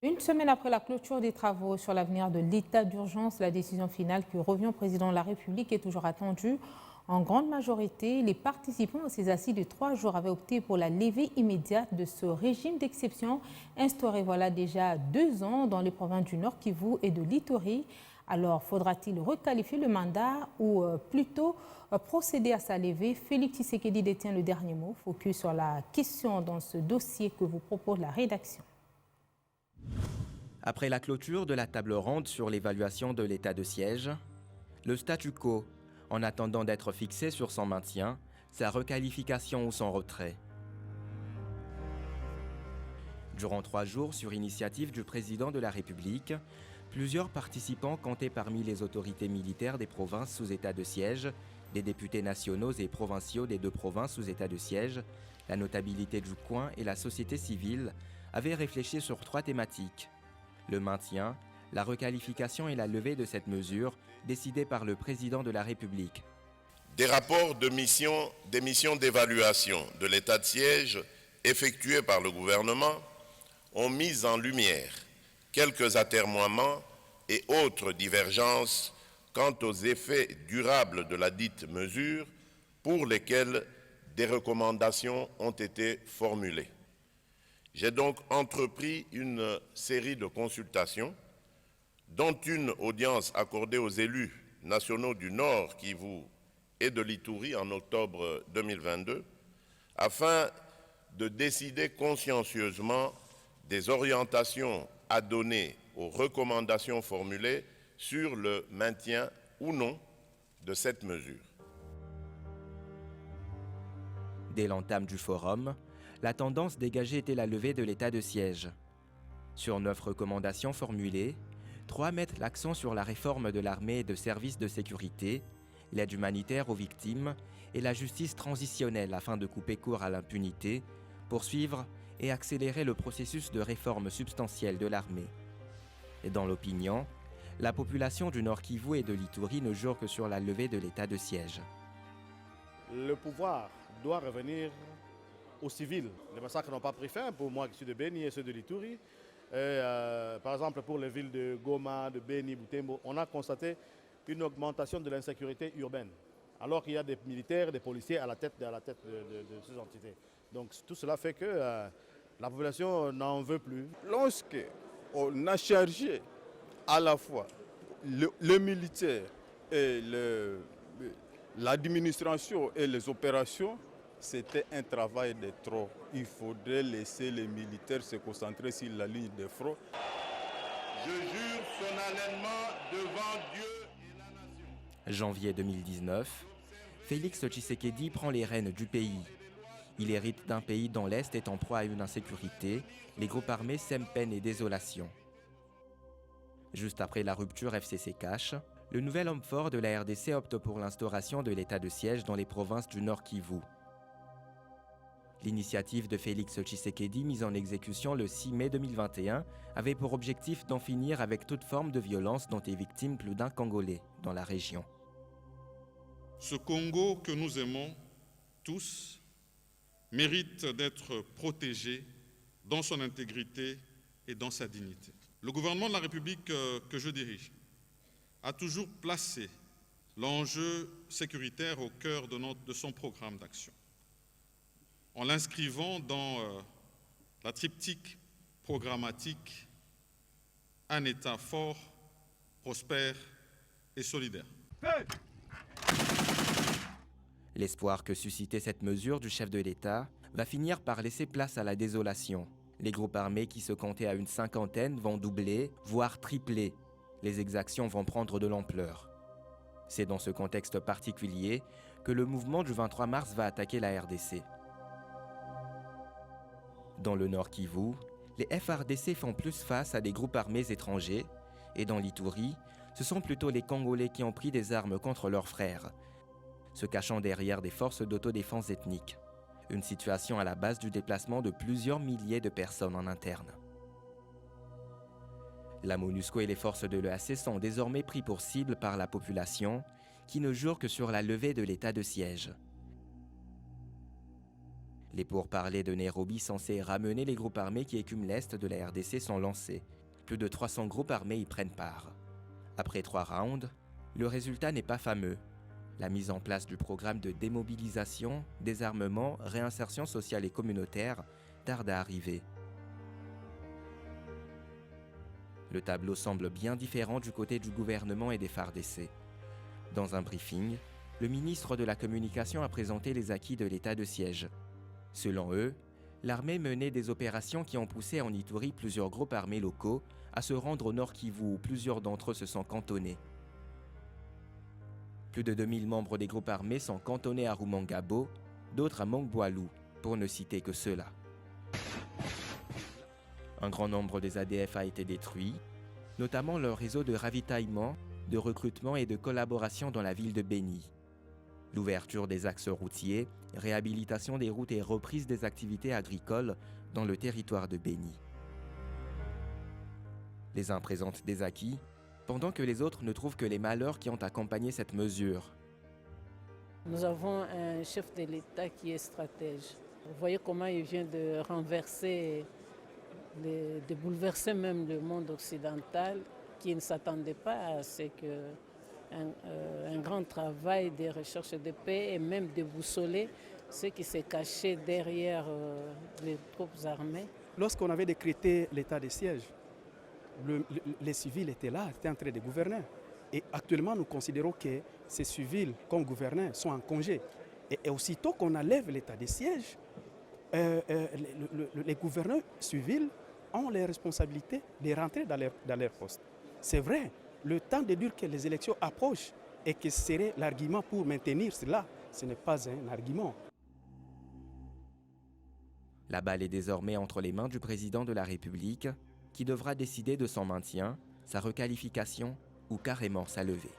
Une semaine après la clôture des travaux sur l'avenir de l'état d'urgence, la décision finale qui revient au président de la République est toujours attendue. En grande majorité, les participants à ces assises de 3 jours avaient opté pour la levée immédiate de ce régime d'exception instauré voilà déjà 2 ans dans les provinces du Nord Kivu et de l'Ituri. Alors, faudra-t-il requalifier le mandat ou plutôt procéder à sa levée? Félix Tshisekedi détient le dernier mot. Focus sur la question dans ce dossier que vous propose la rédaction. Après la clôture de la table ronde sur l'évaluation de l'état de siège, le statu quo, en attendant d'être fixé sur son maintien, sa requalification ou son retrait. Durant 3 jours, sur initiative du président de la République, plusieurs participants comptés parmi les autorités militaires des provinces sous état de siège, des députés nationaux et provinciaux des 2 provinces sous état de siège, la notabilité du coin et la société civile avaient réfléchi sur 3 thématiques. Le maintien, la requalification et la levée de cette mesure décidée par le président de la République. Des rapports des missions d'évaluation de l'état de siège effectués par le gouvernement ont mis en lumière quelques atermoiements et autres divergences quant aux effets durables de la dite mesure pour lesquels des recommandations ont été formulées. J'ai donc entrepris une série de consultations, dont une audience accordée aux élus nationaux du Nord Kivu et de l'Ituri en octobre 2022, afin de décider consciencieusement des orientations à donner aux recommandations formulées sur le maintien ou non de cette mesure. Dès l'entame du forum, la tendance dégagée était la levée de l'état de siège. Sur 9 recommandations formulées, 3 mettent l'accent sur la réforme de l'armée et de services de sécurité, l'aide humanitaire aux victimes et la justice transitionnelle afin de couper court à l'impunité, poursuivre et accélérer le processus de réforme substantielle de l'armée. Et dans l'opinion, la population du Nord Kivu et de l'Ituri ne jure que sur la levée de l'état de siège. Le pouvoir doit revenir aux civils. Les massacres n'ont pas pris fin pour moi qui suis de Beni et ceux de l'Ituri. Par exemple, pour les villes de Goma, de Beni, Butembo, on a constaté une augmentation de l'insécurité urbaine, alors qu'il y a des militaires, des policiers à la tête de ces entités. Donc tout cela fait que la population n'en veut plus. Lorsque on a chargé à la fois le militaire et l'administration et les opérations, c'était un travail de trop. Il faudrait laisser les militaires se concentrer sur la ligne de front. Je jure solennellement devant Dieu et la nation. Janvier 2019, Félix Tshisekedi prend les rênes du pays. Il hérite d'un pays dont l'Est est en proie à une insécurité, les groupes armés sèment peine et désolation. Juste après la rupture FCC-Cash, le nouvel homme fort de la RDC opte pour l'instauration de l'état de siège dans les provinces du Nord Kivu. L'initiative de Félix Tshisekedi, mise en exécution le 6 mai 2021, avait pour objectif d'en finir avec toute forme de violence dont est victime plus d'un Congolais dans la région. Ce Congo que nous aimons tous mérite d'être protégé dans son intégrité et dans sa dignité. Le gouvernement de la République que je dirige a toujours placé l'enjeu sécuritaire au cœur de son programme d'action, en l'inscrivant dans la triptyque programmatique un État fort, prospère et solidaire. L'espoir que suscitait cette mesure du chef de l'État va finir par laisser place à la désolation. Les groupes armés qui se comptaient à une 50aine vont doubler, voire tripler. Les exactions vont prendre de l'ampleur. C'est dans ce contexte particulier que le mouvement du 23 mars va attaquer la RDC. Dans le Nord Kivu, les FARDC font plus face à des groupes armés étrangers, et dans l'Ituri, ce sont plutôt les Congolais qui ont pris des armes contre leurs frères, se cachant derrière des forces d'autodéfense ethnique. Une situation à la base du déplacement de plusieurs milliers de personnes en interne. La MONUSCO et les forces de l'EAC sont désormais pris pour cible par la population, qui ne jure que sur la levée de l'état de siège. Les pourparlers de Nairobi censés ramener les groupes armés qui écument l'Est de la RDC sont lancés. Plus de 300 groupes armés y prennent part. Après 3 rounds, le résultat n'est pas fameux. La mise en place du programme de démobilisation, désarmement, réinsertion sociale et communautaire tarde à arriver. Le tableau semble bien différent du côté du gouvernement et des FARDC. Dans un briefing, le ministre de la Communication a présenté les acquis de l'état de siège. Selon eux, l'armée menait des opérations qui ont poussé en Ituri plusieurs groupes armés locaux à se rendre au Nord Kivu où plusieurs d'entre eux se sont cantonnés. Plus de 2000 membres des groupes armés sont cantonnés à Rumangabo, d'autres à Mongboalou, pour ne citer que ceux-là. Un grand nombre des ADF a été détruit, notamment leur réseau de ravitaillement, de recrutement et de collaboration dans la ville de Béni. L'ouverture des axes routiers, réhabilitation des routes et reprise des activités agricoles dans le territoire de Béni. Les uns présentent des acquis, pendant que les autres ne trouvent que les malheurs qui ont accompagné cette mesure. Nous avons un chef de l'État qui est stratège. Vous voyez comment il vient de renverser, de bouleverser même le monde occidental, qui ne s'attendait pas à ce que un grand travail de recherche de paix et même de boussoler ce qui s'est caché derrière les troupes armées. Lorsqu'on avait décrété l'état de siège, les civils étaient là, étaient en train de gouverner. Et actuellement, nous considérons que ces civils qu'on gouvernait sont en congé. Et aussitôt qu'on enlève l'état de siège, les gouverneurs civils ont les responsabilités de rentrer dans leur poste. C'est vrai. Le temps de dire que les élections approchent et que ce serait l'argument pour maintenir cela, ce n'est pas un argument. La balle est désormais entre les mains du président de la République, qui devra décider de son maintien, sa requalification ou carrément sa levée.